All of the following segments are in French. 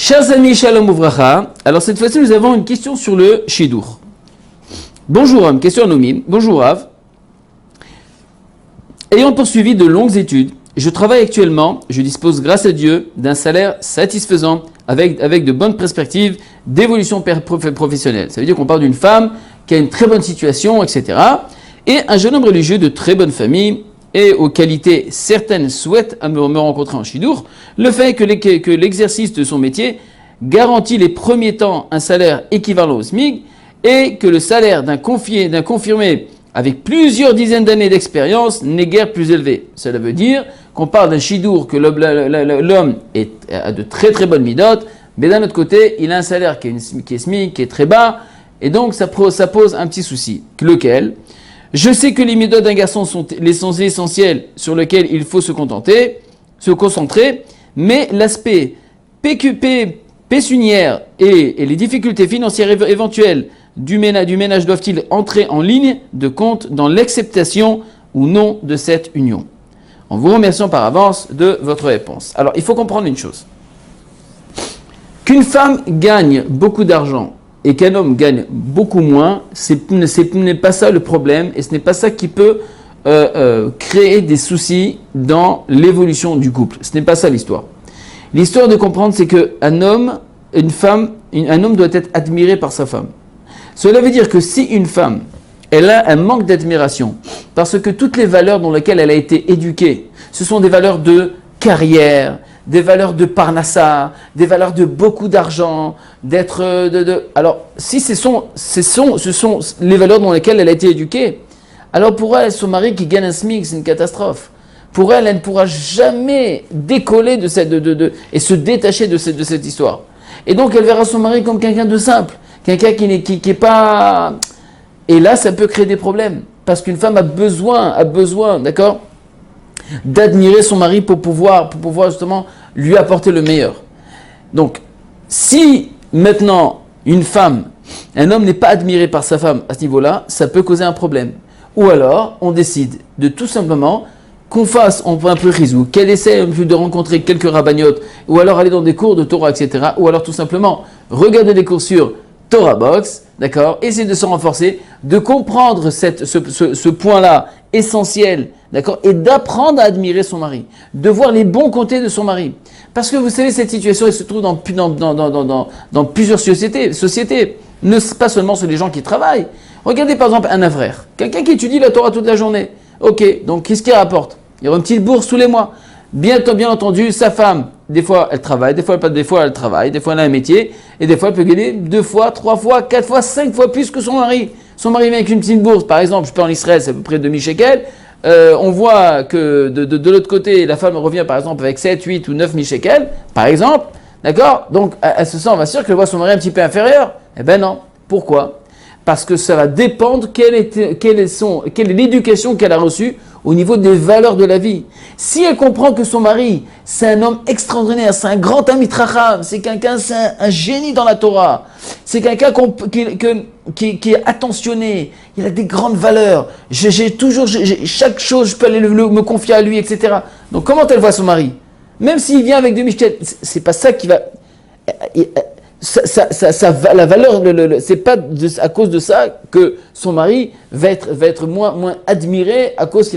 Chers amis, shalom uvracha. Alors cette fois-ci, nous avons une question sur le shidur. Bonjour Ram, question anonyme. Bonjour Rav. Ayant poursuivi de longues études, je travaille actuellement, je dispose grâce à Dieu d'un salaire satisfaisant avec de bonnes perspectives d'évolution professionnelle. Ça veut dire qu'on parle d'une femme qui a une très bonne situation, etc. Et un jeune homme religieux de très bonne famille et aux qualités certaines souhaite me rencontrer en shidur. Le fait que l'exercice de son métier garantit les premiers temps un salaire équivalent au SMIC et que le salaire d'un confirmé avec plusieurs dizaines d'années d'expérience n'est guère plus élevé. Cela veut dire qu'on parle d'un shidur que l'homme a de très très bonnes midotes, mais d'un autre côté, il a un salaire qui est SMIC, qui est très bas, et donc ça pose un petit souci. Lequel ? Je sais que les midotes d'un garçon sont les essentiels sur lesquels il faut se concentrer, mais l'aspect pécuniaire et les difficultés financières éventuelles du ménage doivent-ils entrer en ligne de compte dans l'acceptation ou non de cette union? En vous remerciant par avance de votre réponse. Alors, il faut comprendre une chose. Qu'une femme gagne beaucoup d'argent et qu'un homme gagne beaucoup moins, ce n'est pas ça le problème et ce n'est pas ça qui peut créer des soucis dans l'évolution du couple. Ce n'est pas ça l'histoire. L'histoire de comprendre, c'est qu'un homme, un homme doit être admiré par sa femme. Cela veut dire que si une femme, elle a un manque d'admiration, parce que toutes les valeurs dans lesquelles elle a été éduquée, ce sont des valeurs de carrière, des valeurs de parnassa, des valeurs de beaucoup d'argent, alors, si ce sont les valeurs dans lesquelles elle a été éduquée, alors pour elle, son mari qui gagne un SMIC, c'est une catastrophe. Pour elle, elle ne pourra jamais décoller et se détacher de cette histoire. Et donc, elle verra son mari comme quelqu'un de simple, quelqu'un qui n'est pas... Et là, ça peut créer des problèmes. Parce qu'une femme a besoin, d'accord, d'admirer son mari pour pouvoir justement lui apporter le meilleur. Donc, si maintenant, un homme n'est pas admiré par sa femme à ce niveau-là, ça peut causer un problème. Ou alors, on décide de tout simplement qu'on fasse un peu rizou, qu'elle essaie de rencontrer quelques rabbagnotes, ou alors aller dans des cours de Torah, etc. Ou alors tout simplement regarder des cours sur Torah Box, d'accord, essayer de se renforcer, de comprendre ce point-là essentiel, d'accord, et d'apprendre à admirer son mari, de voir les bons côtés de son mari. Parce que vous savez, cette situation, elle se trouve dans plusieurs sociétés, pas seulement sur les gens qui travaillent. Regardez par exemple un avraire, quelqu'un qui étudie la Torah toute la journée. Ok, donc qu'est-ce qu'il rapporte? Il y aura une petite bourse tous les mois. Bien entendu, sa femme, des fois elle travaille, des fois elle travaille, des fois elle a un métier, et des fois elle peut gagner 2 fois, 3 fois, 4 fois, 5 fois plus que son mari. Son mari vient avec une petite bourse, par exemple, je peux en Israël, c'est à peu près 2000 shekels. On voit que de l'autre côté, la femme revient par exemple avec 7, 8 ou 9 000 shekels, par exemple, d'accord? Donc elle se sent, on va sûr qu'elle voit son mari un petit peu inférieur. Eh ben non. Pourquoi? Parce que ça va dépendre quelle est l'éducation qu'elle a reçue au niveau des valeurs de la vie. Si elle comprend que son mari, c'est un homme extraordinaire, c'est un grand Talmid Chacham, c'est un génie dans la Torah, c'est quelqu'un qui est attentionné, il a des grandes valeurs, chaque chose, je peux aller me confier à lui, etc. Donc comment elle voit son mari? Même s'il vient avec 2000 shekels, c'est pas ça qui va... la valeur, c'est pas à cause de ça que son mari va être moins admiré à cause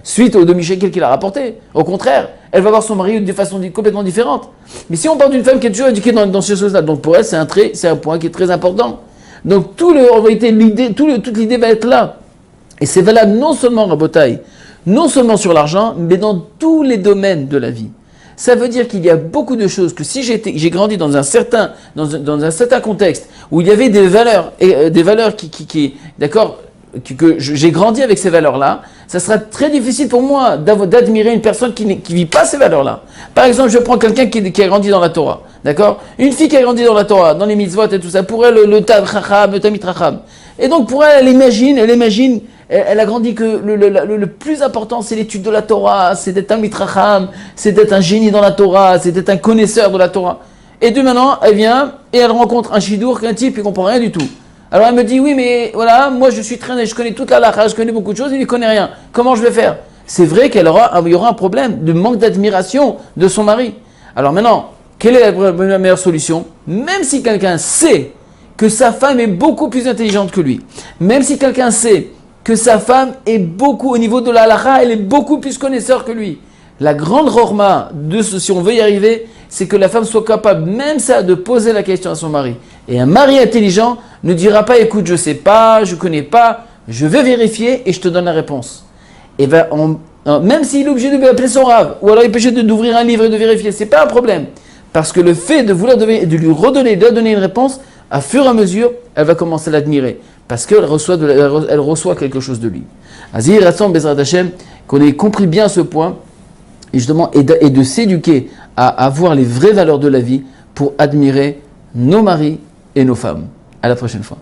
suite aux demi-shekels qu'il a rapporté. Au contraire, elle va voir son mari de façon complètement différente. Mais si on parle d'une femme qui est toujours éduquée dans ces choses-là, donc pour elle c'est un point qui est très important. Donc en vérité, toute l'idée va être là. Et c'est valable non seulement Rabotai, non seulement sur l'argent, mais dans tous les domaines de la vie. Ça veut dire qu'il y a beaucoup de choses que si j'ai grandi dans un certain contexte où il y avait des valeurs d'accord, que j'ai grandi avec ces valeurs-là, ça sera très difficile pour moi d'admirer une personne qui vit pas ces valeurs-là. Par exemple, je prends quelqu'un qui a grandi dans la Torah, d'accord, une fille qui a grandi dans la Torah, dans les mitzvot et tout ça, pour elle le Talmid Chacham. Et donc pour elle imagine. Elle a grandi que le plus important, c'est l'étude de la Torah, c'est d'être un mitracham, c'est d'être un génie dans la Torah, c'est d'être un connaisseur de la Torah. Et de maintenant, elle vient et elle rencontre un shidur, un type qui ne comprend rien du tout. Alors elle me dit, oui, mais voilà, moi je suis traîné, je connais toute la halakha, je connais beaucoup de choses, il ne connaît rien. Comment je vais faire? C'est vrai qu'il y aura un problème de manque d'admiration de son mari. Alors maintenant, Quelle est la meilleure solution? Même si quelqu'un sait que sa femme est beaucoup plus intelligente que lui, même si quelqu'un sait que sa femme est beaucoup, au niveau de la halakha, elle est beaucoup plus connaisseur que lui. La grande rorma de ce, si on veut y arriver, c'est que la femme soit capable, même ça, de poser la question à son mari. Et un mari intelligent ne dira pas, écoute, je sais pas, je connais pas, je vais vérifier et je te donne la réponse. Et ben, même s'il est obligé d'appeler son rave, ou alors il est obligé d'ouvrir un livre et de vérifier, c'est pas un problème. Parce que le fait de vouloir de lui redonner, de donner une réponse, à fur et à mesure, elle va commencer à l'admirer. Parce qu'elle reçoit quelque chose de lui. Azir Ratzon Bezrat Hashem, qu'on ait compris bien ce point, et justement, et de s'éduquer à avoir les vraies valeurs de la vie pour admirer nos maris et nos femmes. À la prochaine fois.